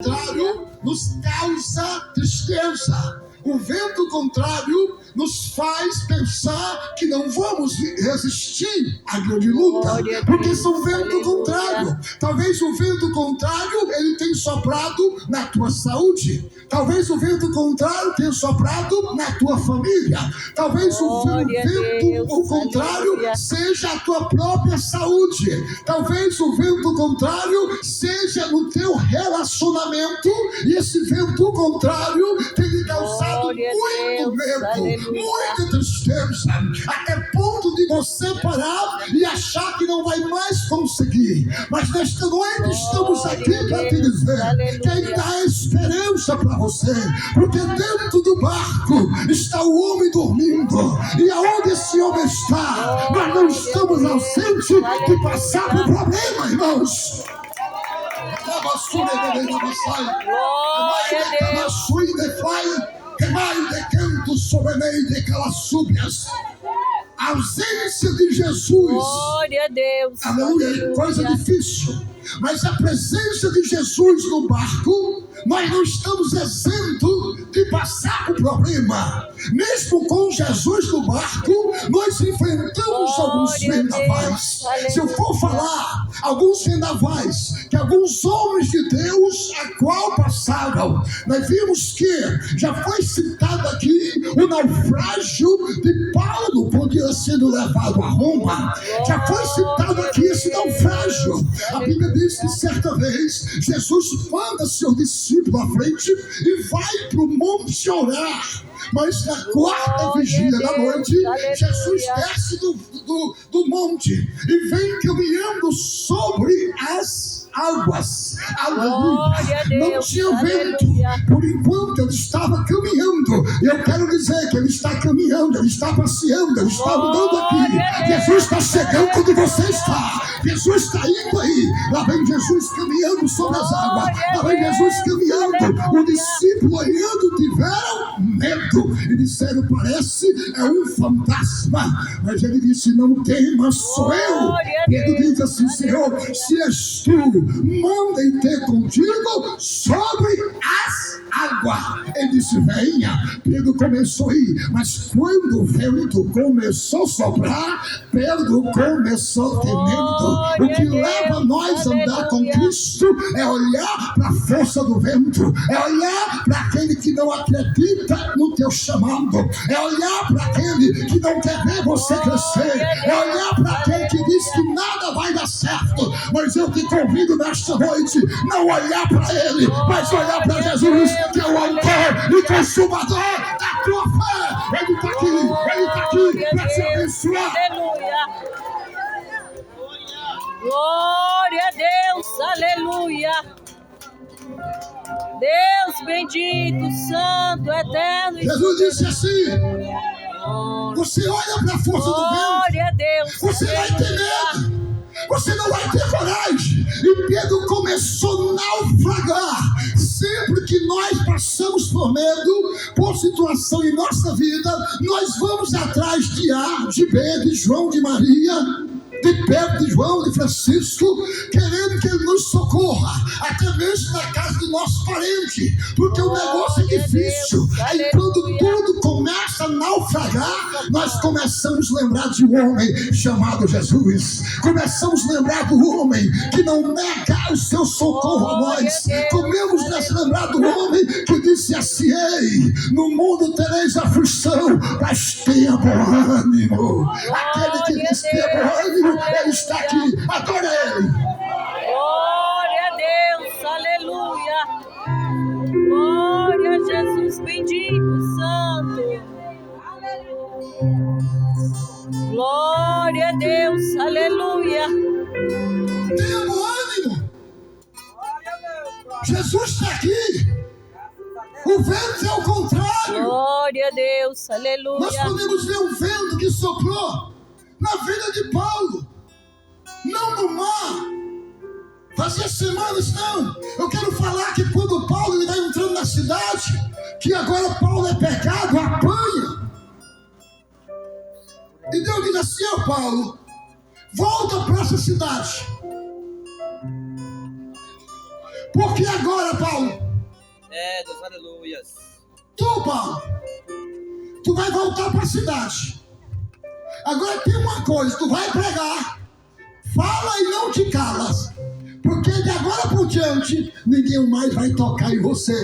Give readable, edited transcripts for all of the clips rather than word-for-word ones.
contrário nos causa tristeza. O vento contrário nos faz pensar que não vamos resistir à grande luta, porque são vento contrário. Talvez o vento contrário ele tenha soprado na tua saúde. Talvez o vento contrário tenha soprado na tua família. Talvez o vento contrário seja a tua própria saúde. Talvez o vento contrário seja no teu relacionamento. E esse vento contrário tem lhe causado muito medo, muita tristeza, até ponto de você parar e achar que não vai mais conseguir. Mas nesta noite estamos aqui para te dizer que ainda há esperança para você, porque dentro do barco está o homem dormindo, e aonde esse homem está, nós não estamos ausentes de passar por problema, irmãos. A ausência de Jesus, glória a Deus, aleluia, é coisa difícil, mas a presença de Jesus no barco, nós não estamos isentos de passar por problema. Mesmo com Jesus no barco, nós enfrentamos alguns vendavais. Se eu for falar alguns vendavais que alguns homens de Deus a qual passaram, nós vimos que já foi citado aqui o naufrágio de Paulo quando ia sendo levado a Roma. Já foi citado aqui esse naufrágio. A Bíblia diz que certa vez Jesus manda seu discípulo à frente e vai para o monte orar. Mas na quarta vigília da noite, Jesus desce do monte e vem caminhando sobre as águas. Aleluia. Não tinha vento. Por enquanto ele estava caminhando. Eu quero dizer que ele está caminhando, ele está passeando, ele está andando aqui. Jesus está chegando onde você está. Jesus está indo aí. Lá vem Jesus caminhando sobre as águas. Lá vem Jesus caminhando. O discípulo olhando tiveram medo e disseram: parece é um fantasma. Mas ele disse: não temas, sou eu. Pedro diz assim: Senhor, se és tu, mandem ter contigo sobre as águas. Ele disse: venha. Pedro começou a ir, mas quando o vento começou a soprar, Pedro começou temendo. O que leva nós a andar com Cristo é olhar para a força do vento, é olhar para aquele que não acredita no teu chamado, é olhar para aquele que não quer ver você crescer, é olhar para aquele que diz que nada vai dar certo. Mas eu te convido nesta noite, não olhar para ele, mas olhar para Jesus, que é o autor e consumador da tua fé. Ele está aqui para te abençoar. Glória a Deus, aleluia. Deus bendito, santo, eterno. Jesus disse assim: você olha para a força do vento, glória a Deus, você vai ter medo, você não vai ter coragem. E Pedro começou a naufragar. Sempre que nós passamos por medo, por situação em nossa vida, nós vamos atrás de A, de B, de João, de Maria, de Pedro, de João, de Francisco, querendo que ele nos socorra, até mesmo na casa do nosso parente, porque o negócio é difícil. Aí quando tudo começa a naufragar, nós começamos a lembrar de um homem chamado Jesus. Começamos a lembrar do homem que não nega o seu socorro a nós. Começamos a lembrar do homem que disse assim: ei, no mundo tereis aflição, mas tenha bom ânimo. Aquele que diz que é bom ânimo, ele está aqui. Adora ele. Glória a Deus, aleluia. Glória a Jesus bendito, santo. Glória a Deus, aleluia. Tenha bom ânimo. Jesus está aqui. O vento é o contrário. Glória a Deus, aleluia. Nós podemos ver um vento que soprou na vida de Paulo, não no mar. Fazia semanas, não. Eu quero falar que quando Paulo está entrando na cidade, que agora Paulo é pecado, apanha. E Deus diz assim: ó Paulo, volta para essa cidade. Porque agora, Paulo, Deus, aleluias. Paulo, tu vai voltar para a cidade. Agora tem uma coisa, tu vai pregar, fala e não te calas, porque de agora por diante ninguém mais vai tocar em você.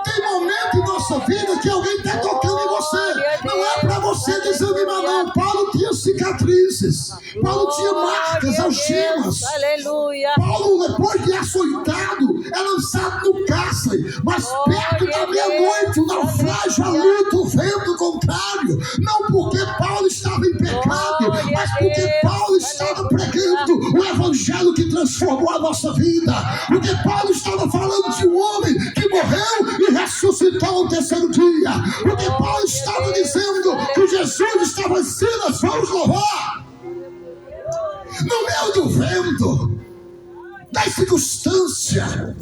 Tem momento em nossa vida que alguém está tocando em você. Não é para você desanimar, não. Paulo tinha cicatrizes, Paulo tinha marcas, algemas. Aleluia. Paulo, depois de açoitado, é lançado no cárcere, mas perto da meia-noite, o naufrágio, a luta, o vento contrário. Não porque Paulo estava em pecado, mas porque Paulo estava pregando o evangelho que transformou a nossa vida. Porque Paulo estava falando de um homem que morreu e ressuscitou no terceiro dia. Porque Paulo estava dizendo que Jesus estava em Silas, vamos louvar. No meio do vento, da circunstância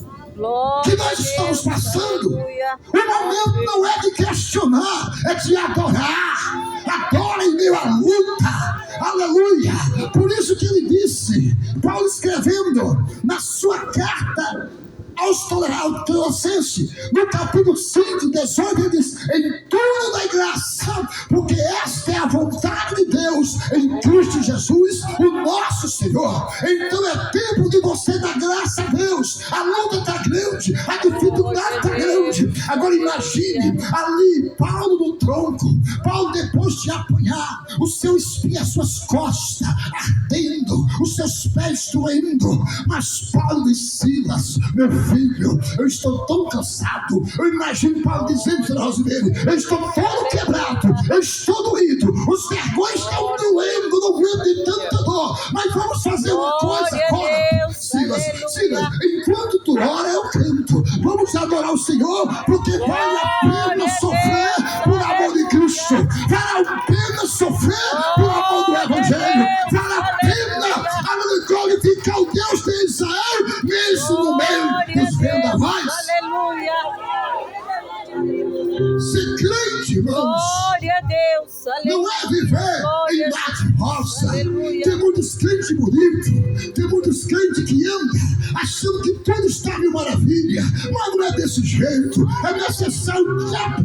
que nós estamos passando, o momento não é de questionar, é de adorar. Adora em meio à luta. Aleluia. Por isso que ele disse, Paulo escrevendo na sua carta aos Colossenses, no capítulo 5, 18, ele diz: em tudo dai graça, porque esta é a vontade de Deus em Cristo Jesus, o nosso Senhor. Então é tempo de você dar graça a Deus. A luta está grande, a dificuldade está grande. Agora imagine ali Paulo no tronco, Paulo depois de apanhar, o seu espinho, as suas costas ardendo, os seus pés doendo, mas Paulo e Silas, meu filho, eu estou tão cansado. Eu imagino Paulo dizendo para Rosimeire: eu estou todo quebrado, eu estou doído, os vergões estão doendo, não aguento de tanta dor, mas vamos fazer uma coisa agora. Silas, enquanto tu ora, eu canto. Vamos adorar o Senhor, porque vale a pena sofrer por amor de Cristo, vale a pena sofrer por amor do Evangelho, vale a pena glorificar o Deus de Israel, mesmo no meio dos vendavais. Ser crente, irmãos, glória a Deus, não é viver em mate roça. Tem muitos crentes bonitos, tem muitos crentes que andam achando que tudo está mil maravilha, mas não é desse jeito. É necessário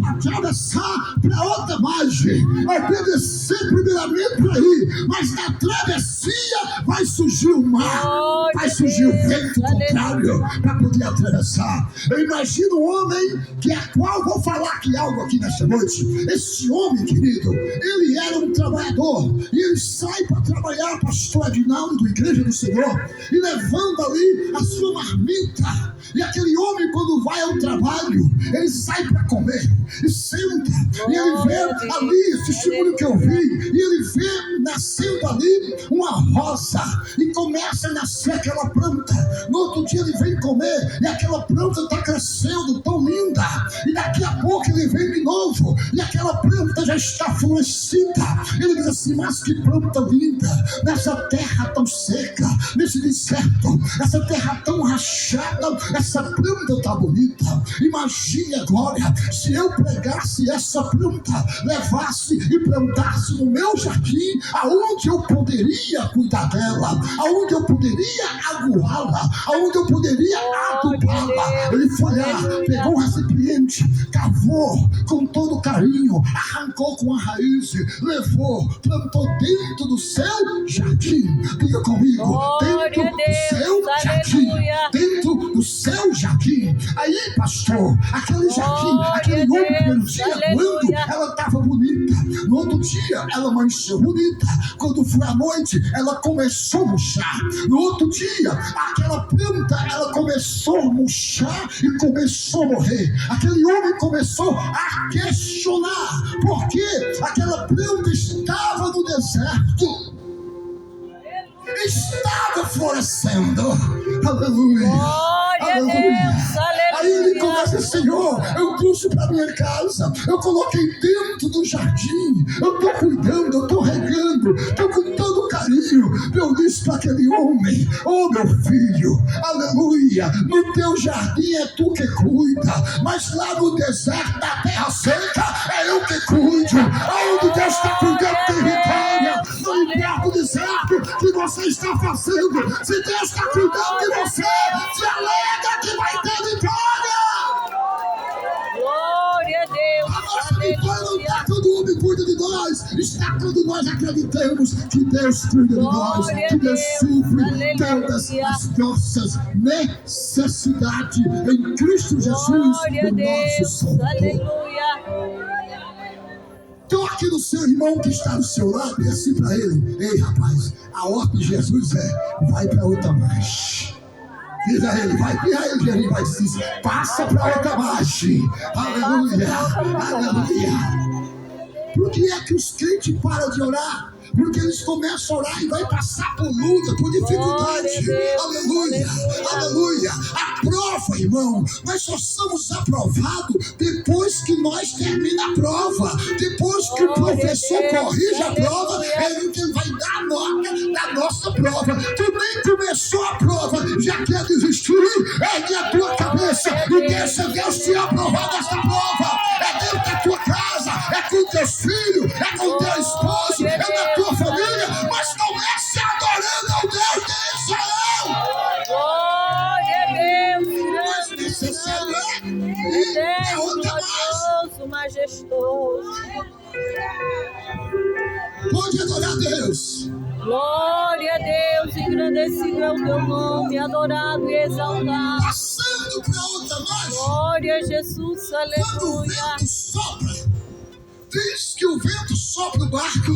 atravessar para outra margem, obedecer primeiramente para ir, mas na travessia vai surgir o mar, vai surgir o vento contrário para poder atravessar. Eu imagino um homem que é qual vou falar aqui algo aqui nesta noite. Esse homem, querido, ele era um trabalhador e ele sai para trabalhar, pastor Adinaldo, Igreja do Senhor, e levando ali a sua marmita. E aquele homem, quando vai ao trabalho, ele sai para comer e senta, e ele vê ali, esse testemunho que eu vi, e ele vê nascendo ali uma rosa, e começa a nascer aquela planta. No outro dia ele vem comer, e aquela planta está crescendo tão linda, e daqui a pouco ele vem de novo, e aquela planta já está florescida. Ele diz assim: mas que planta linda, nessa terra tão seca, nesse deserto, essa terra tão rachada, essa planta está bonita. Imagine agora, se eu pregasse essa planta, levasse e plantasse no meu jardim, aonde eu poderia cuidar dela, aonde eu poderia aguá-la, aonde eu poderia adubá-la. Ele foi lá, pegou um recipiente, cavou com todo carinho, arrancou com a raiz, levou, plantou dentro do seu jardim. Diga comigo, dentro do seu jardim, dentro do seu jardim. Aí, pastor, aquele jardim, aquele homem, primeiro dia, quando ela estava bonita, no outro dia ela amanheceu bonita, quando foi à noite ela começou a murchar, no outro dia aquela planta ela começou a murchar e começou a morrer. Aquele homem começou a questionar porque aquela planta estava no deserto, estava florescendo. Aleluia. Aleluia. Aí ele começa: Senhor, eu trouxe para minha casa, eu coloquei dentro do jardim, eu estou cuidando, eu estou regando, estou com todo carinho. Eu disse para aquele homem: oh meu filho, aleluia, no teu jardim é tu que cuida, mas lá no deserto, na terra seca, é eu que cuido. Onde Deus está cuidando tem vitória. Não importa o deserto que você está fazendo, se Deus está cuidando de você, se alega que vai ter homem cuida de nós, está quando nós acreditamos que Deus cuida de nós, que Deus supre todas as nossas necessidades em Cristo Jesus, Glória a o nosso Deus. Salvador. Aleluia. Toque no seu irmão que está do seu lado e assim para ele: ei, rapaz, a ordem de Jesus vai para outra margem. Diz a ele, ele vai dizer: passa para outra margem. Aleluia, aleluia. Por que é que os crentes param de orar? Porque eles começam a orar e vai passar por luta, por dificuldade. Aleluia, aleluia. A prova, irmão, nós só somos aprovados depois que nós terminamos a prova. Depois que o professor corrige a prova, ele que vai dar a nota da nossa prova. Tu nem começou a prova, já quer desistir? Ergue a tua cabeça e deixa Deus te aprovar desta prova. É dentro da tua casa, é com teus filhos, é com teu esposo, é na tua família, mas comece adorando ao Deus de Israel. Glória a Deus. Mas necessário Eterno, glorioso, majestoso. Pode adorar a Deus. Glória a Deus, engrandecido é o teu nome, adorado e exaltado. Passando para outra margem. Glória a Jesus, Quando o aleluia. vento sopra, diz que o vento sopra o barco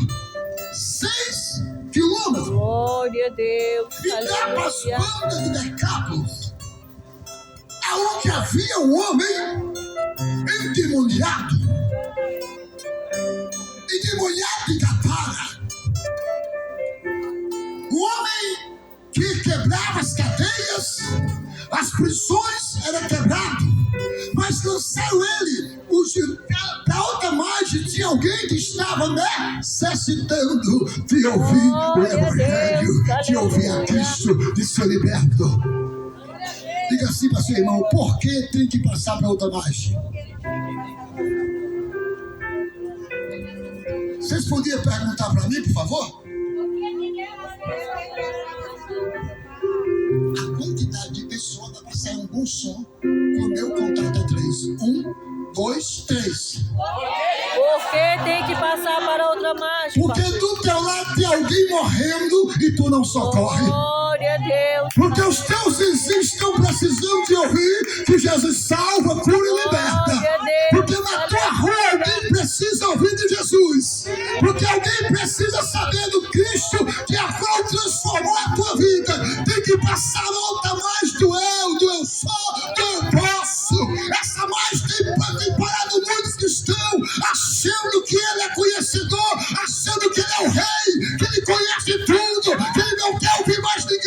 6 quilômetros. Glória a Deus, E dá para as aleluia. bandas de Decápolis, aonde havia um homem endemoniado de Gadara. Um homem que quebrava as cadeias, as prisões eram quebradas, mas lançaram ele para outra margem. Tinha alguém que estava necessitando de ouvir o Evangelho, de ouvir a Cristo, de ser liberto. Diga assim para seu irmão: por que tem que passar para outra margem? Vocês podiam perguntar para mim, por favor? A quantidade de pessoas vai passar um bom som quando eu contar até 3. 1, 2, 3. Por que tem que passar para outra margem? Porque do teu lado tem alguém morrendo e tu não socorre. Glória a Deus. Porque os teus vizinhos estão precisando de ouvir que Jesus salva, cura e liberta. Porque na tua rua alguém precisa ouvir de Jesus. Porque alguém precisa saber do Cristo que a qual transformou a tua vida. Tem que passar outra mais do eu sou, do eu posso. Essa mais tem parado muitos que estão achando que ele é conhecedor, achando que ele é o rei, que ele conhece tudo, que ele não quer ouvir mais ninguém.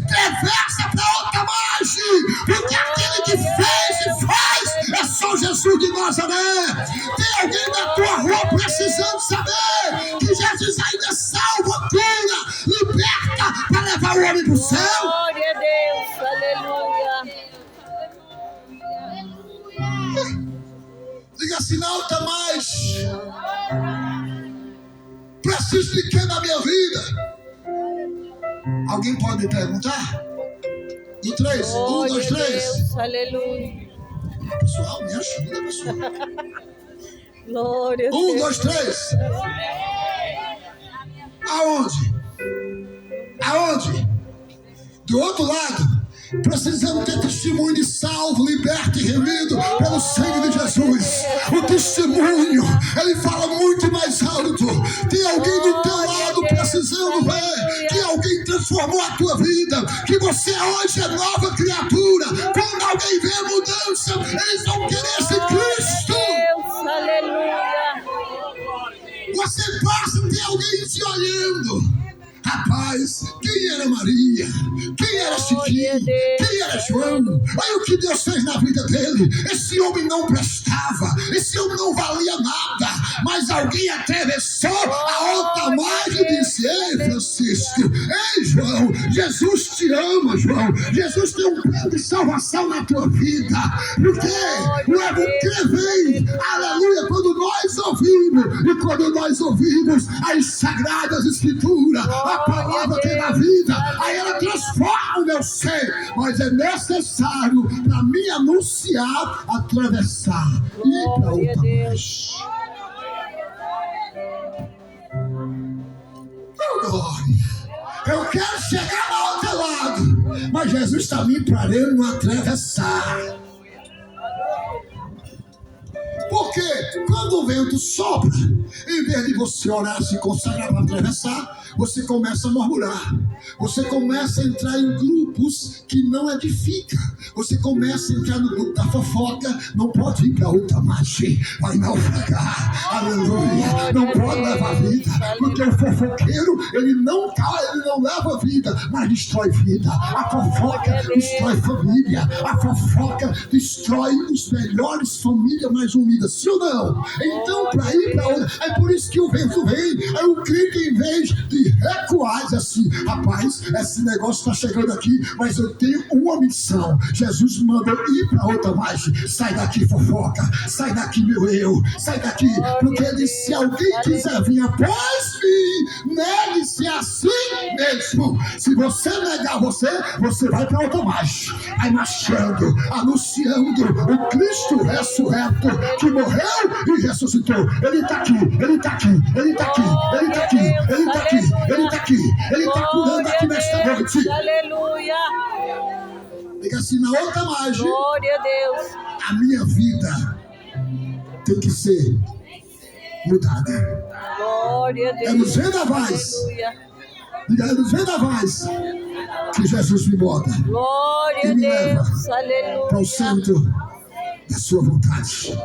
Reversa para outra margem, porque aquele que fez e faz é só Jesus de Nazaré. Tem alguém na tua rua precisando saber que Jesus ainda salva, cura, liberta para levar o homem para o céu? Glória a Deus, aleluia. Diga assim: não tá mais. Preciso de quê na minha vida? Alguém pode me perguntar? No 3, 1, Glória 2, a 3. Deus, aleluia. Pessoal, me ajuda, pessoal. Glória a 1, Deus. 2, 3. Aonde? Aonde? Do outro lado. Precisamos ter testemunho de salvo, liberto e remido pelo sangue de Jesus. O testemunho, ele fala muito mais alto. Tem alguém do teu lado precisando ver que alguém transformou a tua vida, que você hoje é nova criatura. Quando alguém vê a mudança, eles vão querer esse Cristo. Deus, aleluia. Você passa, tem alguém te olhando. Rapaz, quem era Maria? Quem era Chiquinho? Quem era João? Olha o que Deus fez na vida dele. Esse homem não prestava, esse homem não valia nada, mas alguém atravessou a outra margem e disse: ei, Francisco, ei, João, Jesus te ama, João. Jesus tem um plano de salvação na tua vida. Porque o Evangelho vem, aleluia, quando nós ouvimos, e quando nós ouvimos as Sagradas Escrituras, a palavra que dá vida, aí ela transforma o meu ser, mas é necessário para mim anunciar, atravessar e ir para outra margem. glória! Eu quero chegar no outro lado, mas Jesus está me parando a atravessar. Porque quando o vento sopra, em vez de você orar, se consagrar para atravessar, você começa a murmurar. Você começa a entrar em grupos que não edificam. Você começa a entrar no grupo da fofoca. Não pode ir para outra margem, vai naufragar. Aleluia. Não pode levar vida, porque o fofoqueiro, ele não cai, ele não leva vida, mas destrói vida. A fofoca destrói família. A fofoca destrói os melhores famílias mais unidas. Sim ou não? Então, para ir para outra, é por isso que o vento vem. É o crente, em vez de recuar, diz assim: rapaz, esse negócio está chegando aqui, mas eu tenho uma missão. Jesus manda ir para outra margem. Sai daqui, fofoca. Sai daqui, meu eu. Sai daqui. Porque ele disse: se alguém quiser vir após mim, negue-se a si mesmo. Se você negar você vai para outra margem. Aí marchando, anunciando o Cristo ressurreto, que morreu e ressuscitou. Ele está aqui, ele está aqui, ele está aqui, ele está aqui, ele está aqui, ele está aqui, ele está curando aqui nesta noite. Aleluia. Diga assim: na outra margem, Glória a Deus. a minha vida tem que ser mudada. Glória a Deus. É nos vendavais, Aleluia. diga, é nos vendavais que Jesus me bota Glória e a me leva Deus. para o Aleluia. centro da sua vontade.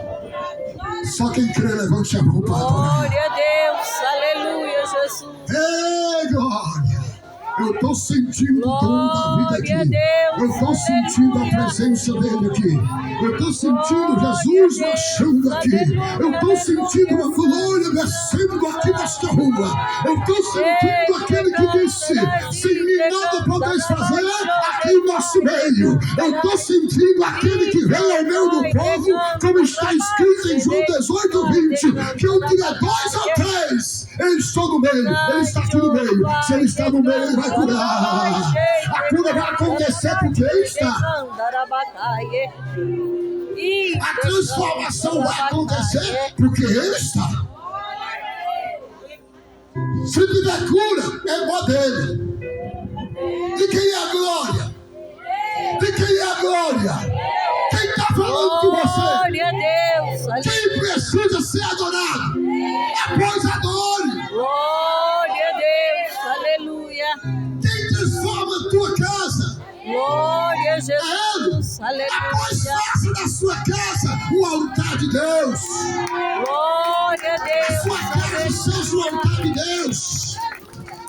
Só quem crê, levante a mão para adorar. Glória a Deus. Aleluia, Jesus. Ei, glória! Eu estou sentindo o dom da vida aqui. Glória a Deus. Eu estou sentindo a presença dele aqui. Eu estou sentindo Jesus marchando aqui. Eu estou sentindo a glória descendo aqui nesta rua. Eu estou sentindo aquele que disse: sem mim nada podeis fazer aqui no nosso meio. Eu estou sentindo aquele que veio ao meio do povo, como está escrito em João 18:20, que eu diga 2 ou 3. Ele está no meio, ele está aqui no meio. Se ele está no meio, ele vai curar. A cura vai acontecer porque ele está. A transformação vai acontecer porque ele está. Se tiver cura, é mó dele. De quem é a glória? De quem é a glória? Quem está falando com você? Glória a Deus. Quem precisa ser adorado? Pois adore. Glória a Deus. Aleluia. Quem transforma a tua casa? Glória a Jesus. Pois Aleluia. faça da sua casa o altar de Deus. Glória a A Deus. sua casa seja o altar de Deus.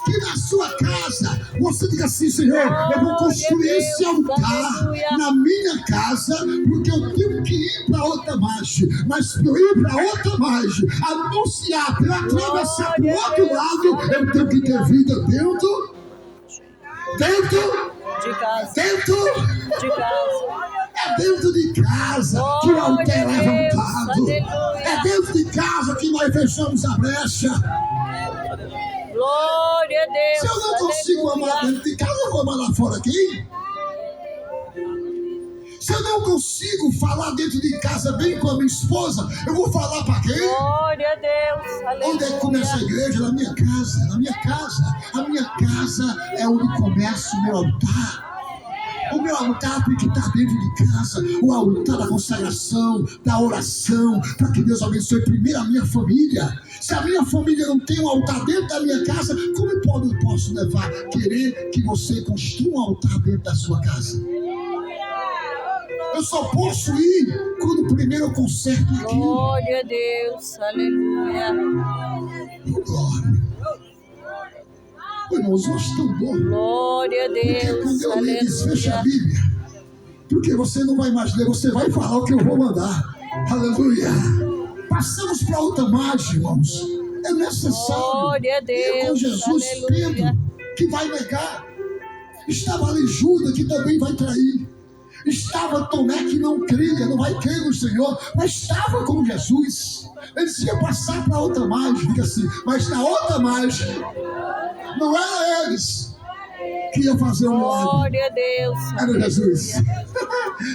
Que na sua casa você diga assim: Senhor, eu vou construir esse altar na minha casa, porque eu tenho que ir para outra margem. Mas para eu ir para outra margem, anunciar, para eu atravessar para o outro lado, eu tenho que ter vida dentro De casa. dentro. De casa. É dentro de casa que o altar é levantado. É dentro de casa que nós fechamos a brecha. Glória a Deus. Se eu não consigo amar Aleluia. dentro de casa, eu vou amar lá fora aqui. Se eu não consigo falar dentro de casa bem com a minha esposa, eu vou falar para quem? Glória a Deus. Aleluia. Onde é que começa a igreja? Na minha casa. Na minha casa. A minha casa é onde começa o meu altar. O meu altar tem que estar dentro de casa. O altar da consagração, da oração, para que Deus abençoe primeiro a minha família. Se a minha família não tem um altar dentro da minha casa, como eu posso querer que você construa um altar dentro da sua casa? Eu só posso ir quando primeiro eu conserto aqui. Glória a Deus. Aleluia. Oh, glória. Oh, irmãos, eu acho tão bom. Glória a Porque Deus. quando eu leio, diz, fecha a Aleluia. Bíblia. Porque você não vai mais ler, você vai falar o que eu vou mandar. Aleluia. Passamos para outra margem, irmãos. É necessário. Glória a Ir com Deus. Jesus, Aleluia. Pedro, que vai negar. Estava ali Judas, que também vai trair. Estava Tomé, que não cria, não vai crer no Senhor, mas estava com Jesus. Eles iam passar para outra margem, diga assim, mas na outra margem, não era eles, que ia fazer um milagre. Glória a Deus. Era Jesus.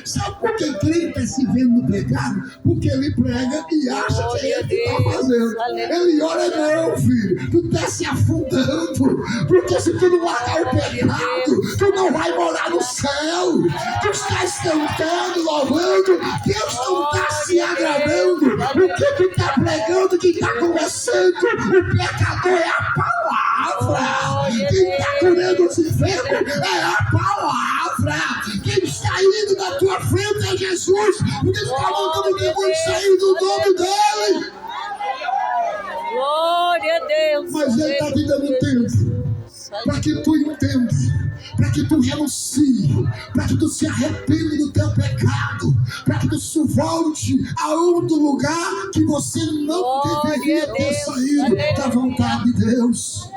Sabe por que crente está se vendo no pecado? Porque ele prega e acha que é ele que está fazendo. Ele ora, não, filho. Tu está se afundando. Porque se tu não largar o pecado, tu não vai morar no céu. Tu estás cantando, louvando. Deus não está se agradando. O que tu está pregando, que está conversando, o pecador é a palavra. Quem está curando os enfermos é a palavra. Quem está indo na tua frente é Jesus. Porque tu está mandando o demônio sair do nome dele. Glória a Deus. Mas ele está te dando tempo para que tu entenda, para que tu renuncie, para que tu se arrependa do teu pecado, para que tu se volte a outro lugar que você não deveria ter saído da vontade de Deus.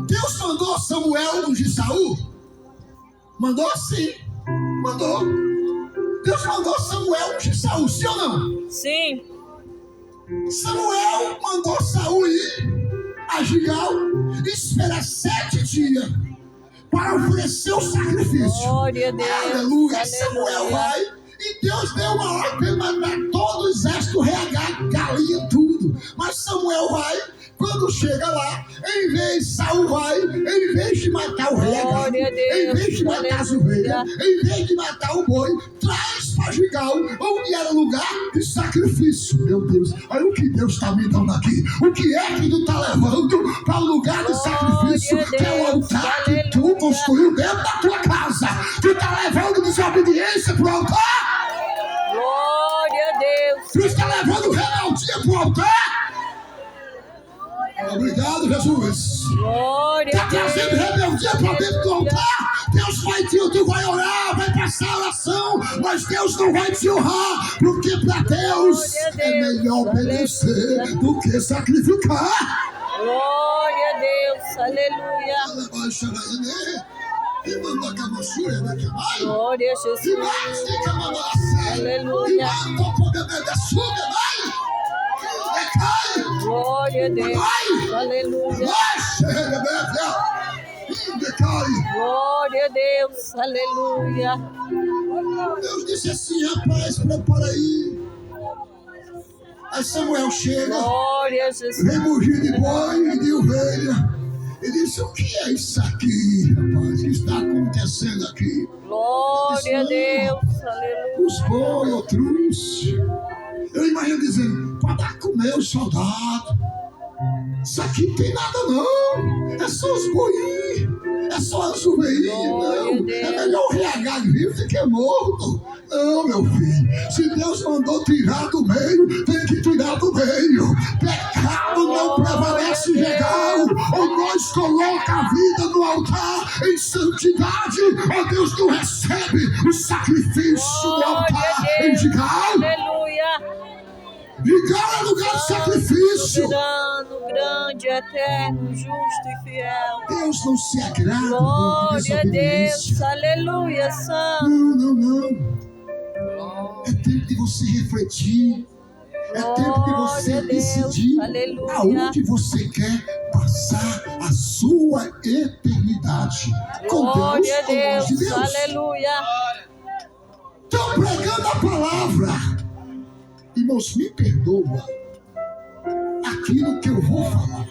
Deus mandou Samuel ungir Saul? Mandou sim, mandou. Deus mandou Samuel ungir Saul, sim ou não? Sim. Samuel mandou Saul ir a Gilgal e esperar 7 dias para oferecer o sacrifício. Glória a Deus. Aleluia. Aleluia. Samuel vai e Deus deu uma ordem para mandar todo o exército regar galinha, tudo. Mas Samuel vai. Quando chega lá, em vez Saul vai, em vez de matar o regado, em vez de matar as ovelhas, em vez de matar o boi, traz para Gilgal, onde era lugar de sacrifício. Meu Deus, olha o que Deus está me dando aqui. O que é que tu está levando para o lugar de sacrifício, que é o altar que tu construiu dentro da tua casa? Tu está levando desobediência para o altar? Glória a Deus. Tu está levando rebeldia para o altar? Obrigado, Jesus. Está trazendo rebeldia para dentro do altar. Deus vai tu vai orar, vai passar a oração, mas Deus não vai te honrar, porque para Deus é melhor obedecer do que sacrificar. Glória a Deus, aleluia. Glória a Jesus. Aleluia. Glória a Deus. Aleluia. Glória a Deus. Aleluia. Deus disse assim, rapaz, prepara aí. Aí Samuel chega. Glória a Jesus. Remugido de boi e de ovelha. Ele disse, o que é isso aqui, rapaz, que está acontecendo aqui? Glória a Deus. Aleluia. Os boi, eu trouxe. Eu imagino dizendo, para dar comer os soldados. Isso aqui não tem nada não. É só os boinhos. É só as ovelhinhas. Não. É melhor reagar vivo do que morto. Não, meu filho. Se Deus mandou tirar do meio, tem que tirar do meio. Pecado não prevalece legal. Ou nós coloca a vida no altar em santidade, ou Deus não recebe o sacrifício do altar em Gilgal. Aleluia. Gilgal é lugar de sacrifício. Soberano, grande, eterno, justo e fiel. Deus não se agrada de Glória a Deus. desobediência. Aleluia, Santo. Não. É tempo de você refletir. É tempo de você decidir aonde você quer passar a sua eternidade. Com Glória Deus a ou longe de Deus. Deus. Aleluia. Estou pregando a palavra. Irmãos, me perdoa aquilo que eu vou falar.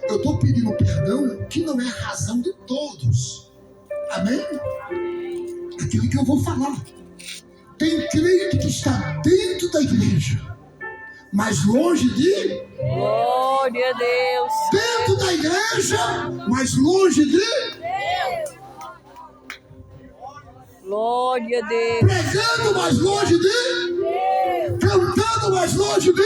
Eu estou pedindo perdão, que não é a razão de todos. Amém? Aquilo que eu vou falar. Tem crente que está dentro da igreja, mas longe de... Glória a Deus. Dentro da igreja, mas longe de... Glória a Deus. Pregando, mas longe de... Cantando, mas longe de...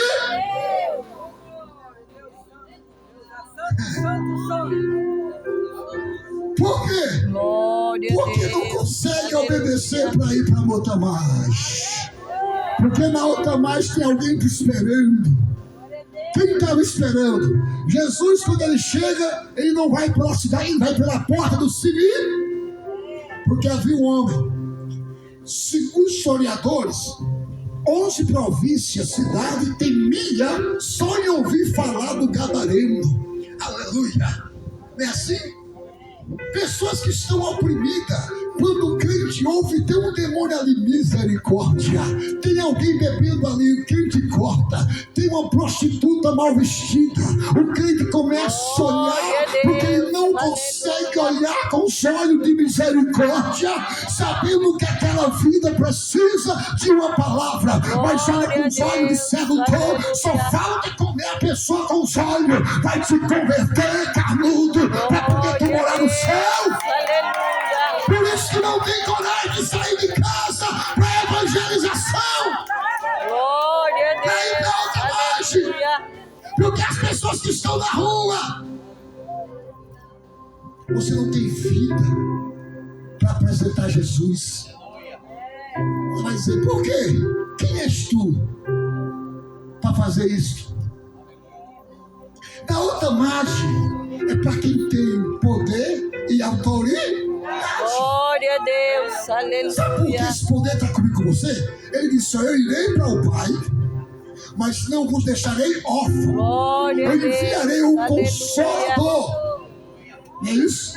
Por quê? Glória a Porque Deus. não consegue obedecer para ir para Motamais. Porque na Motamais tem alguém te esperando. Quem estava esperando? Jesus, quando ele chega, ele não vai pela cidade, ele vai pela porta do Sini. Porque havia um homem. Segundo os historiadores, 11 províncias, cidade, temia só em ouvir falar do Gadareno. Aleluia. Não é assim? Pessoas que estão oprimidas, quando o crente ouve, tem um demônio ali, misericórdia. Tem alguém bebendo ali, o crente corta. Tem uma prostituta mal vestida, o crente começa a olhar, porque ele não consegue olhar com os olhos de misericórdia, sabendo que aquela vida precisa de uma palavra. Mas olha com os olhos de sedutor, só falta comer a pessoa com os olhos. Vai te converter, carnudo, para poder tu morar no céu. Por isso que não tem coragem de sair de casa para evangelização. Glória a Deus. Aleluia. Porque as pessoas que estão na rua, você não tem vida para apresentar Jesus. Você vai dizer, por quê? Quem és tu para fazer isso? Da outra margem é para quem tem poder e autoridade. Glória a Deus, aleluia. Sabe por que esse poder está comigo com você? Ele disse, eu irei para o Pai, mas não vos deixarei órfão. Glória a Eu Deus, enviarei um aleluia. Consolador. Não é isso?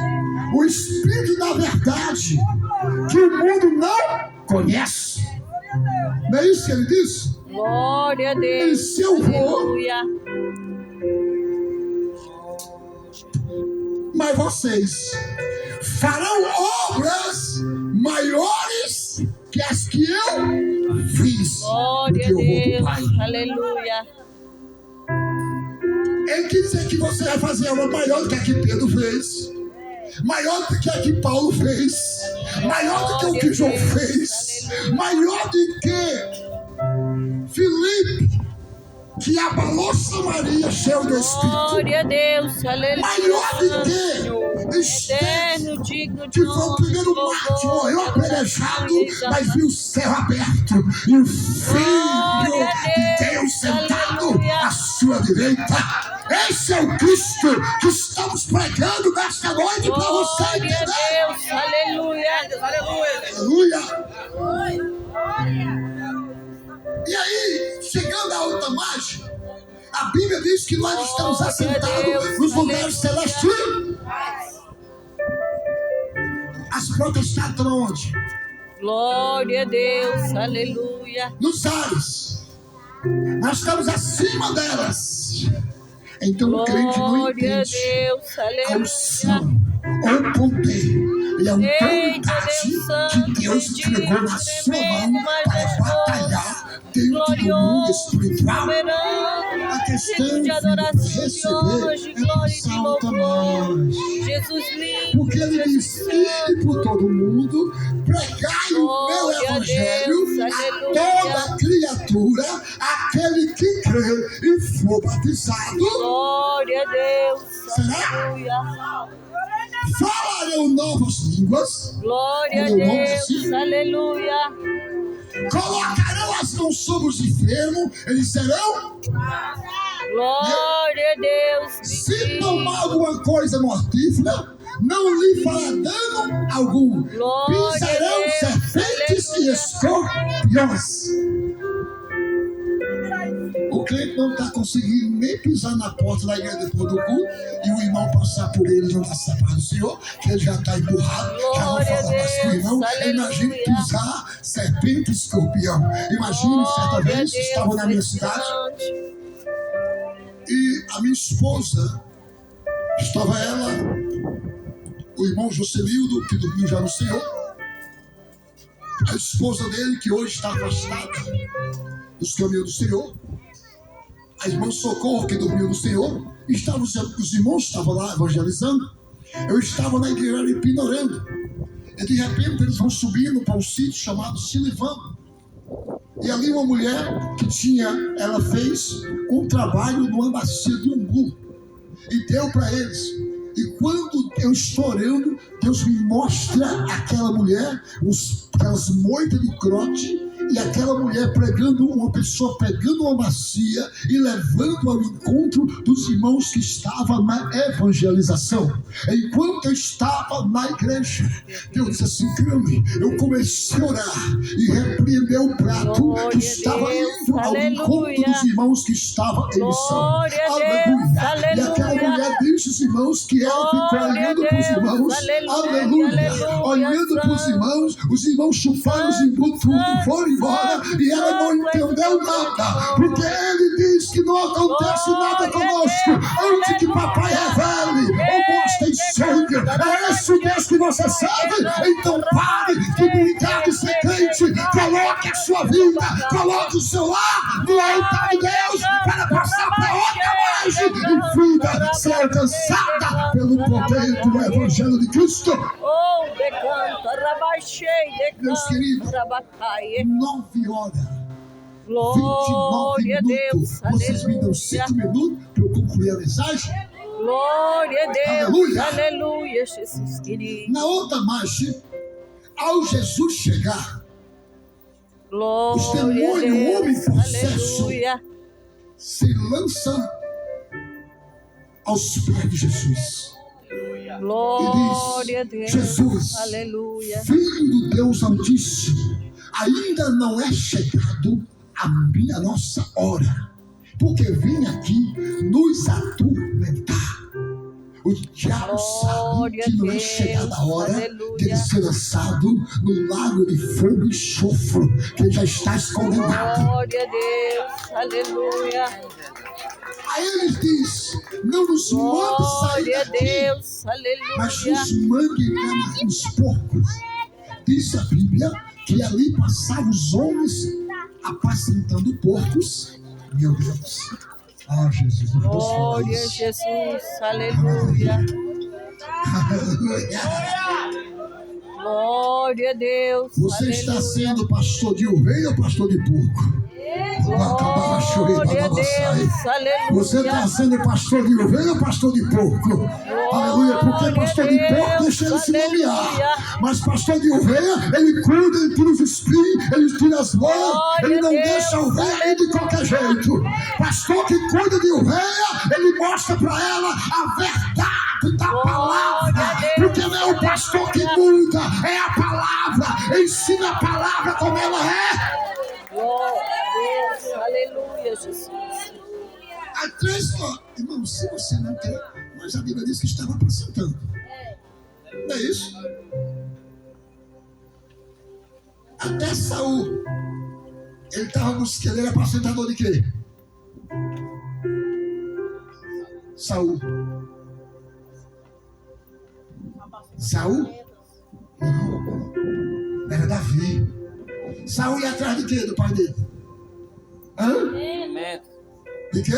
O Espírito da verdade, que o mundo não conhece. Não é isso que ele disse? Glória a Deus, E se eu vou, aleluia. mas vocês farão obras maiores que as que eu fiz. Glória a Porque eu vou pro Deus, Pai. aleluia. Ele quer dizer que você vai fazer obra maior do que a que Pedro fez, maior do que a que Paulo fez, maior do que o que João fez, maior do que Filipe, que abalou Samaria cheio do Espírito. Glória a Deus, aleluia. Maior do que Estevão, Eterno, digno de que foi o primeiro mártir, morreu apedrejado, mas viu o céu aberto e o Filho de Deus sentado à sua direita. Esse é o Cristo que estamos pregando nesta noite para você Glória entender. a Deus, aleluia. Aleluia. E aí, chegando à alta margem, a Bíblia diz que nós estamos assentados nos lugares celestiais. As protestadas estão onde? Glória a Deus, aleluia. Nos ares. Nós estamos acima delas. Então o crente não Glória a entende Deus, a aleluia. unção ou poder e a autoridade que Deus entregou na sua mão para batalhar dentro do mundo espiritual. A questão de adoração, de receber honra, de glória e de salta louvor. mais. Jesus lindo, Porque ele diz, ide por todo mundo, pregai o meu Glória a evangelho Deus, a aleluia. toda criatura, aquele que crê e for batizado, glória a Deus, será? aleluia. Falarão novas línguas, Glória a Quando o homem Deus, assim- aleluia. colocarão as mãos sobre os enfermos, eles serão. Glória a Deus, Se bendito. tomar alguma coisa mortífera, não lhe fará dano algum. Glória Pisarão a Deus, serpentes e aleluia. escorpiões. O crente não está conseguindo nem pisar na porta da igreja depois do culto e o irmão passar por ele não está separado do Senhor, que ele já está empurrado, já não Glória a fala mais com o irmão. Deus, Imagine aleluia. pisar serpente e escorpião. Imagine, certa Glória a vez, Deus, estava na minha cidade e a minha esposa, estava ela, o irmão Joselildo, que dormiu já no Senhor, a esposa dele, que hoje está afastada dos caminhos do Senhor, a irmã Socorro, que dormiu no Senhor, os irmãos estavam lá evangelizando, eu estava na igreja ali pinorando, e de repente eles vão subindo para um sítio chamado Silivão, e ali uma mulher que ela fez um trabalho numa bacia de umbu, e deu para eles. E quando eu estou orando, Deus me mostra aquela mulher, aquelas moitas de crote E aquela mulher pregando, uma pessoa pegando uma bacia e levando ao encontro dos irmãos que estavam na evangelização. Enquanto eu estava na igreja, Deus disse assim: Crame, eu comecei a orar e repreender o prato que estava indo ao encontro dos irmãos que estavam em missão. Aleluia. E aquela mulher disse aos irmãos que ela ficou olhando para os irmãos. Aleluia. Olhando para os irmãos chuparam os irmãos tudo, foram embora e ela não entendeu nada, porque ele diz que não acontece nada conosco antes que papai revele ou mostre em sangue. É esse Deus que você serve? Então pare de brincar de ser crente, coloque a sua vida, coloque o seu lar no altar de Deus para passar para outra margem e vida ser alcançada pelo poder do Evangelho de Cristo. Meus queridos, 9 horas, 29 minutos. Vocês me dão 5 minutos para eu concluir a mensagem? Glória a Deus, Aleluia. aleluia, Jesus querido. Na outra margem, ao Jesus chegar, os Glória a demônios, o homem Deus, possesso, aleluia. se lançam aos pés de Jesus. Glória a Deus, Jesus, aleluia. Filho do Deus Altíssimo, ainda não é chegado a nossa hora, porque vem aqui nos atormentar. O diabo sabe que não é chegada a hora de ele ser lançado no lago de fogo e enxofre, que já está condenado. Glória a Deus, aleluia. Aí ele diz: não nos mande sair Glória a daqui, Deus, mas aleluia. nos mande enganar os porcos. Diz a Bíblia que ali passavam os homens apacentando porcos. Meu Deus. Ah, Jesus, não posso falar Glória a isso. Jesus, aleluia. Glória a Deus, Você está aleluia. sendo pastor de ovelha ou pastor de porco? Glória a Deus, aleluia. Você está sendo pastor de ovelha ou pastor de porco? Aleluia, porque pastor de porco deixa ele se nomear. Mas pastor de ovelha, ele cuida, ele tira os espinhos, ele tira as bolas, ele não deixa a ovelha ir de qualquer jeito. Pastor que cuida de ovelha, ele mostra para ela a verdade da palavra. Porque não é o pastor que muda, é a palavra. Ensina a palavra como ela é. Glória a Deus, aleluia, Jesus. Há 3 horas. Irmão, se você não quer, mas a Bíblia diz que estava apacentando. Não é isso? Até Saul, ele estava buscando, ele era apacentador de quê? Saul. Saul? Não. Era Davi. Saul ia atrás de quê? Do pai dele? Hã? De quê?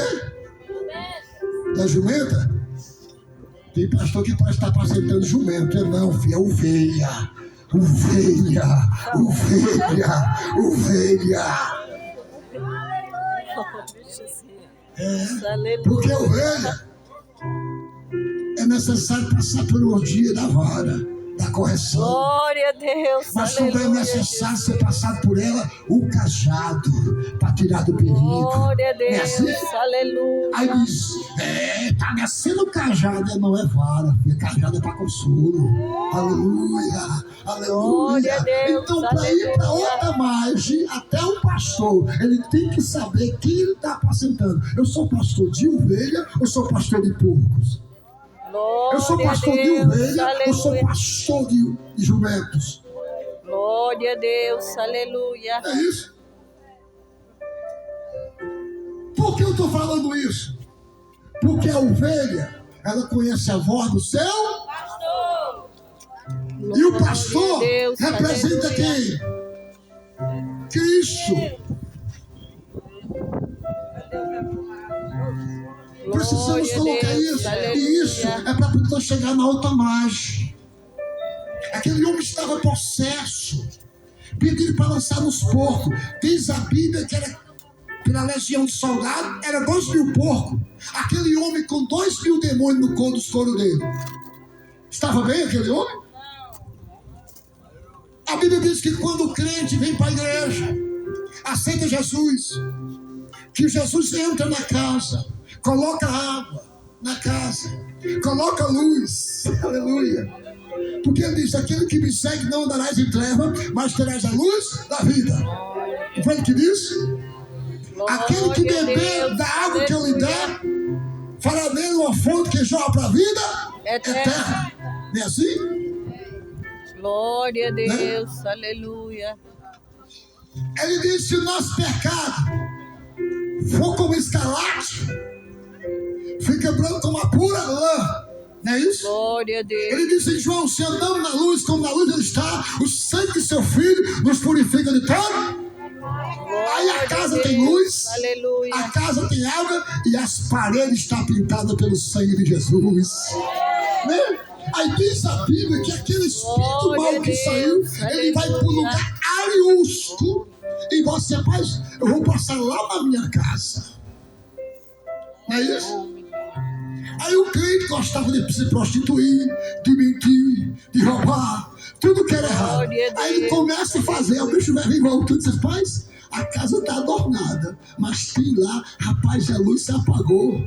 Da jumenta? Tem pastor que pode estar apacentando jumento. Não, filho, é ovelha. Ovelha. Ovelha. Ovelha. Porque a ovelha é necessário passar por um dia da vara, da correção. Glória a Deus, Mas também é aleluia, necessário ser passado por ela o cajado para tirar do perigo. Glória a É Deus, assim? aleluia. Aí diz: tá descendo o cajado, não é vara, filho, cajado é para consolo. Aleluia, aleluia. Glória a Deus, Então, para ir para aleluia. outra margem, até o pastor, ele tem que saber quem ele está apacentando. Eu sou pastor de ovelha ou sou pastor de porcos? Eu sou Glória a pastor de Deus, ovelha ou sou aleluia. pastor de jumentos? Glória a Deus, aleluia. É isso. Por que eu estou falando isso? Porque a ovelha, ela conhece a voz do seu, e o pastor Glória a Deus, representa aleluia. quem? Cristo. Precisamos Glória a colocar Deus, isso. aleluia. E isso é para poder chegar na outra margem. Aquele homem estava possesso. Pediram para lançar nos porcos. Diz a Bíblia que era, pela legião de soldados, era 2.000 porcos. Aquele homem com 2.000 demônios no couro dos coros dele. Estava bem aquele homem? A Bíblia diz que quando o crente vem para a igreja, aceita Jesus, que Jesus entra na casa, coloca água na casa, coloca luz, aleluia. Porque ele diz, aquele que me segue não andarás em treva, mas terás a luz da vida. Não foi ele que disse? Aquele que beber da água que eu lhe der, fará nele uma fonte que jorra para a vida eterna. Não é assim? Glória a Deus, né? Aleluia. Ele disse, se o nosso pecado for como escarlate, fica branco como a pura lã. Não é isso? Glória a Deus. Ele disse em João, se andamos na luz, como na luz ele está, o sangue de seu filho nos purifica de todo. Aí a casa tem luz, aleluia. A casa tem água e as paredes estão pintadas pelo sangue de Jesus. Né? Aí diz a Bíblia que aquele espírito mau que saiu, ele vai para um lugar ariusco e você, rapaz, eu vou passar lá na minha casa. Não é isso? Aí o crente gostava de se prostituir, de mentir, de roubar, tudo que era errado. Aí ele começa a fazer, o bicho vai vir voltando, você faz, a casa está adornada, mas tem lá, rapaz, a luz se apagou.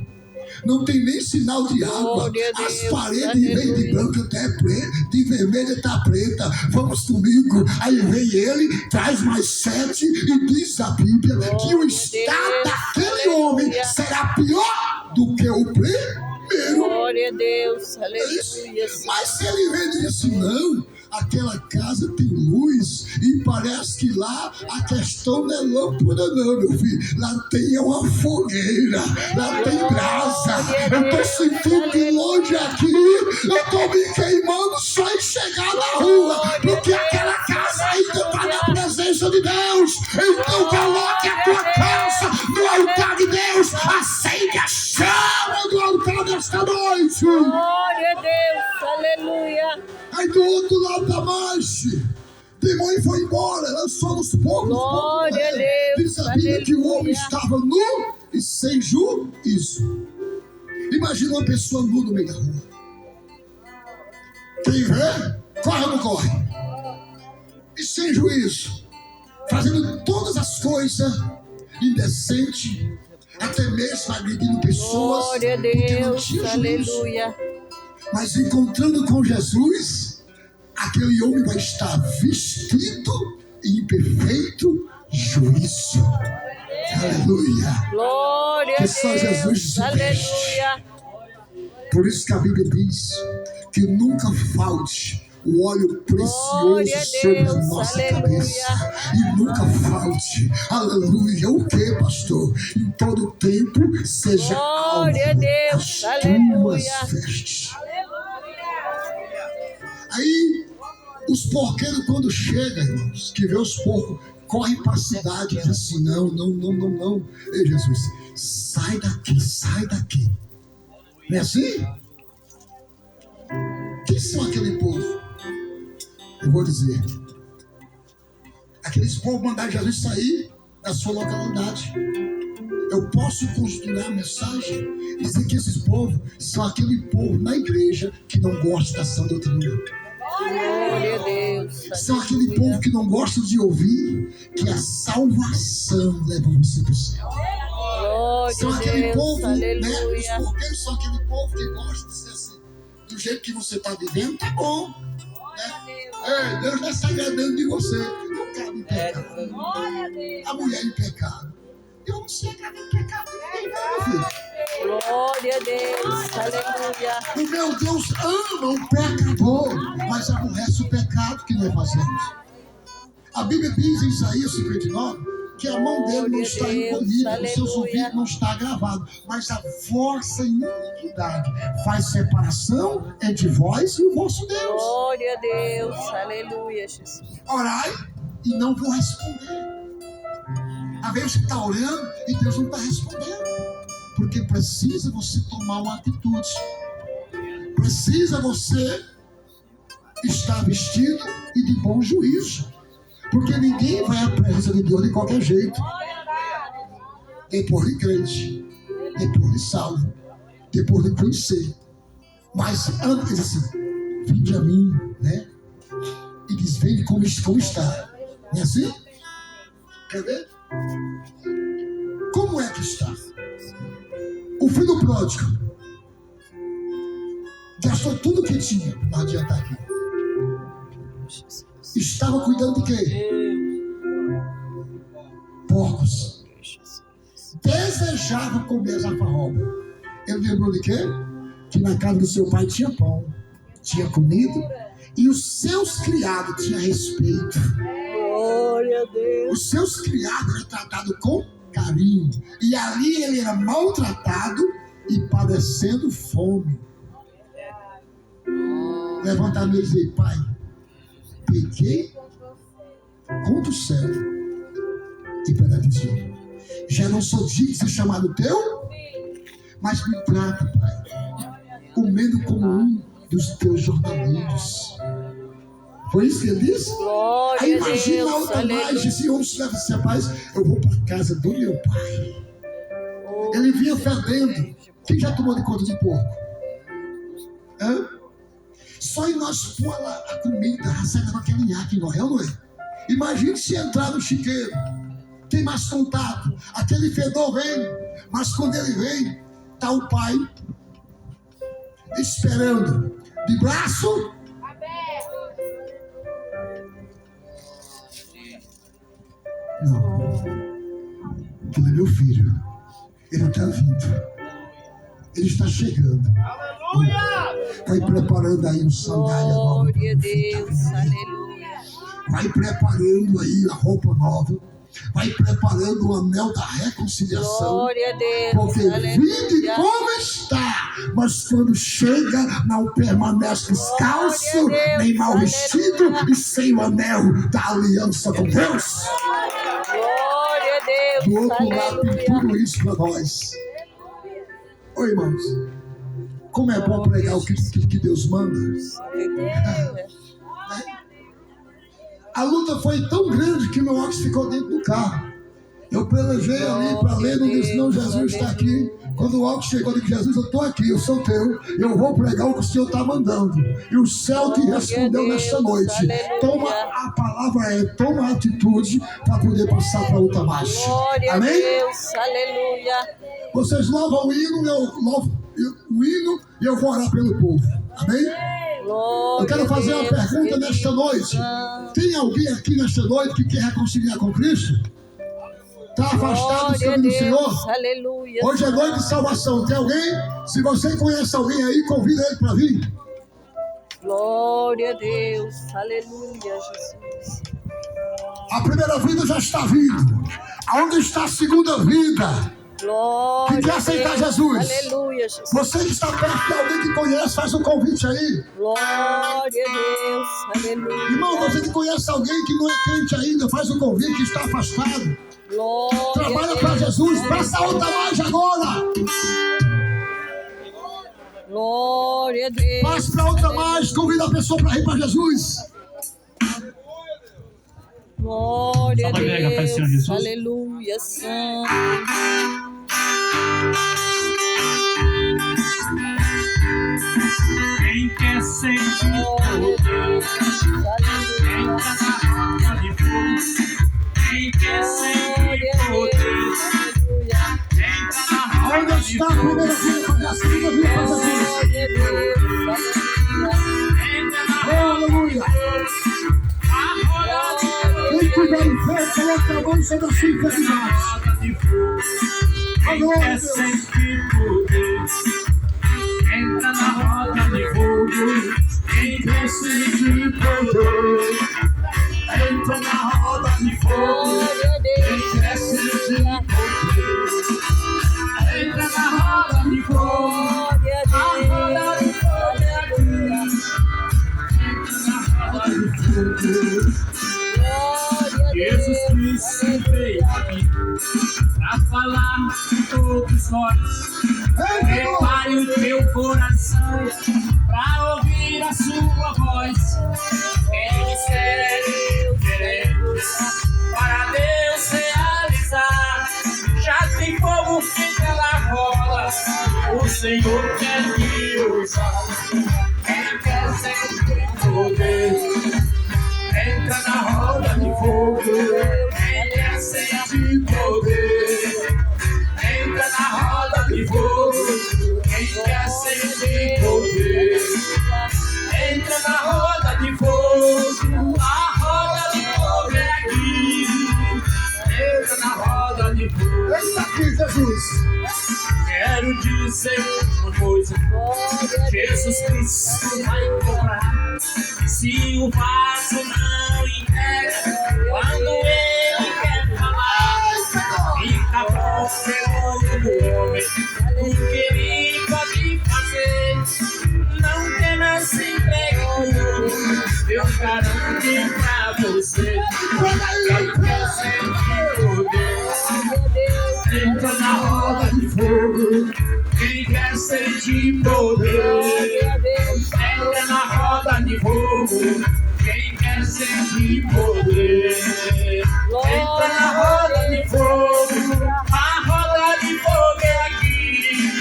Não tem nem sinal de água. As paredes, em vez de branco, até preto, de vermelho está preta. Vamos comigo. Aí vem ele, traz mais 7 e diz a Bíblia que o estado daquele homem será pior do que o primeiro. Glória a Deus, aleluia. Mas se ele vem e diz assim, não, aquela casa tem luz e parece que lá a questão não é lâmpada não, meu filho. Lá tem uma fogueira, lá tem brasa. Eu estou sentindo que longe aqui, eu estou me queimando só em chegar na rua, porque aquela casa ainda está na presença de Deus. Então coloque a tua casa no altar de Deus, acende a chama do altar desta noite. Glória a Deus, aleluia. Aí do outro lado da marcha, demônio foi embora, lançou nos poucos. Glória a Deus. Diz a Bíblia que o homem estava nu e sem juízo. Imagina uma pessoa nua no meio da rua. Quem vê, corre ou não corre? E sem juízo, fazendo todas as coisas indecentes, até mesmo agredindo pessoas. Glória a Deus, aleluia. Mas encontrando com Jesus, aquele homem vai estar vestido em perfeito juízo. Aleluia. Glória a Deus. Que só Jesus se veste. Por isso que a Bíblia diz que nunca falte o óleo precioso sobre a nossa cabeça. E nunca falte, aleluia, o que, pastor? Em todo tempo seja alvo as tuas vestes. Aí os porqueiros, quando chegam, irmãos, que vê os porcos, correm para a cidade e dizem assim, não. Ei, Jesus, sai daqui. Não é assim? Quem são aquele povo? Eu vou dizer. Aqueles povos mandaram Jesus sair da sua localidade. Eu posso construir a mensagem e dizer que esses povos são aquele povo na igreja que não gosta da sã doutrina. Glória a Deus. São aquele povo que não gosta de ouvir que a salvação leva você para o céu. São aquele povo, né? Os porqueiros são aquele povo que gosta de dizer assim, do jeito que você está vivendo, tá bom. Né? Deus não está agradando de você. O cara em pecado. A mulher em pecado. Eu não sei agradar em pecado de ninguém, meu filho. Glória a Deus, aleluia. O meu Deus ama o pecador, mas aborrece o pecado que nós fazemos. A Bíblia diz em Isaías 59 que a mão dele não está encolhida, os seus ouvidos não está gravado, mas a vossa iniquidade faz separação entre vós e o vosso Deus. Glória a Deus, aleluia, Jesus. Orai e não vou responder. Às vezes você está orando e Deus não está respondendo, porque precisa você tomar uma atitude, precisa você estar vestido e de bom juízo, porque ninguém vai à presença de Deus de qualquer jeito. Depois de crente, depois de salvo, depois de conhecer. Mas antes assim, vinde a mim, né? E diz, vem como está. Não é assim? Quer ver? Como é que está? O filho pródigo gastou tudo que tinha, não adianta aqui. Estava cuidando de quê? Porcos. Desejava comer as alfarrobas. Ele lembrou de quê? Que na casa do seu pai tinha pão, tinha comida, e os seus criados tinham respeito. Glória a Deus. Os seus criados eram tratados com carinho. E ali ele era maltratado e padecendo fome. Levanta a mão e diz: pai, peguei contra o céu e perante ti. Já não sou digno de ser chamado teu, mas me trata, pai, comendo como um dos teus jornaleiros. Foi isso que ele disse? Glória Aí a imagina a Deus. outra margem, esse homem se leva assim: rapaz, eu vou para a casa do meu pai. Ele vinha fedendo. Quem já tomou de conta de porco? Hã? Só em nós pôr lá a comida, recebe aquele ar que morreu, não é? Imagine se entrar no chiqueiro, tem mais contato, aquele fedor vem, mas quando ele vem, está o pai esperando, de braço não. Ele é meu filho, ele está vindo, ele está chegando. Vai preparando aí um sandália nova. Glória a Deus. Aleluia. Vai preparando aí a roupa nova. Vai preparando o anel da reconciliação. Glória a Deus. Porque vinde Aleluia. como está, mas quando chega, não permanece descalço, Glória a Deus. nem mal vestido Aleluia. e sem o anel da aliança com Deus. Glória a Deus. Do outro lado tem Aleluia. tudo isso para nós. Oi, irmãos. Como é bom pregar o que Deus manda. A luta foi tão grande que meu óculos ficou dentro do carro. Eu pelejei ali para ler, não disse: não, Jesus está aqui. Quando o óculos chegou, eu disse: Jesus, eu estou aqui, eu sou teu. Eu vou pregar o que o Senhor está mandando. E o céu te respondeu nesta noite. Toma a palavra, toma a atitude para poder passar para outra marcha. Glória a Amém? Deus. Aleluia. Vocês louvam o hino, eu louvo o hino e eu vou orar pelo povo. Amém? Glória Eu quero fazer uma a Deus. pergunta nesta noite. Tem alguém aqui nesta noite que quer reconciliar com Cristo? Está afastado do Glória a caminho do Deus. Senhor? Aleluia. Hoje é noite de salvação. Tem alguém? Se você conhece alguém aí, convida ele para vir. Glória a Deus. Aleluia, Jesus. A primeira vida já está vindo. Aonde está a segunda vida? Glória Que quer a aceitar Deus. Jesus? Aleluia, Jesus. Você que está perto de alguém que conhece, faz um convite aí. Glória a Deus. Aleluia. Irmão, você que conhece alguém que não é crente ainda, faz um convite, que está afastado. Glória Trabalha a para Deus. Jesus, passa outra margem agora. Glória a Deus. Passa para outra margem, convida a pessoa para ir para Jesus. Glória a Salve a igreja, Pai do Senhor Deus. Jesus. Aleluia, Santo. Quem quer sentir Glória a Deus. Aleluia. entra na roda de fogo. Quem quer sentir Glória a Deus. poder entra na Onde roda de está a fogo. primeira vida, fazer a segunda vida, faz assim. Glória a Deus. Aleluia. Entra na Aleluia. roda de Quem tiver enfermo, coloque a mão sobre a sua enfermidade. roda de fogo. Quem quer sentir poder entra na roda de fogo. Quem quer sentir poder entra na roda de fogo. Glória a Quem quer Deus. sentir poder entra na roda de fogo. Glória a Deus. Aleluia. Glória a Jesus Deus. Cristo veio aqui pra falar com todos nós. Prepare o teu coração pra ouvir a sua voz. Em mistério queremos para Deus realizar. Já tem fogo que ela rola, o Senhor quer me usar. Quem quer sentir poder entra na roda de fogo. Quem quer sentir Jesus. Quero dizer uma coisa: Jesus Cristo vai cobrar. Se o vaso não entrega quando ele quer falar, fica bom pelo homem o que ele pode fazer. Não tema se entregue, Deus garante pra você. Quer sentir poder, entra na roda de fogo. Quem quer sentir poder, entra na roda de fogo. Quem quer sentir poder, entra na roda de fogo. A roda de fogo é aqui.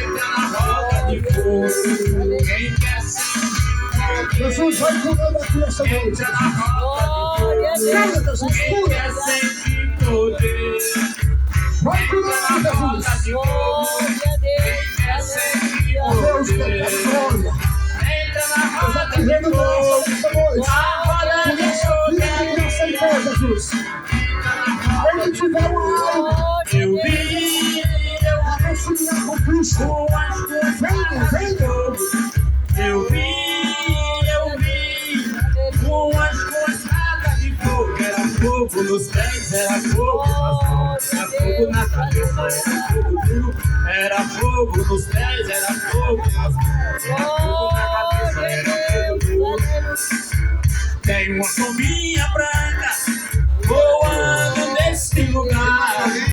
Entra na roda de fogo. Quem quer sentir poder, Jesus vai curando aqui essa noite. entra na roda de fogo. Quem quer sentir poder, Vai curando, Jesus. Deus que é glória. entra na Eu já te rendo graça nessa noite. Por essa vida que aceitou, Jesus. Onde tiver uma alma Eu vi, a consumir com Cristo, venha, venha. eu vi umas coisas de fogo. Era fogo nos pés, era fogo nas mãos, era fogo na cabeça, era fogo duro. Era fogo nos pés, era fogo nas mãos, era fogo na cabeça, era fogo duro. Tem uma família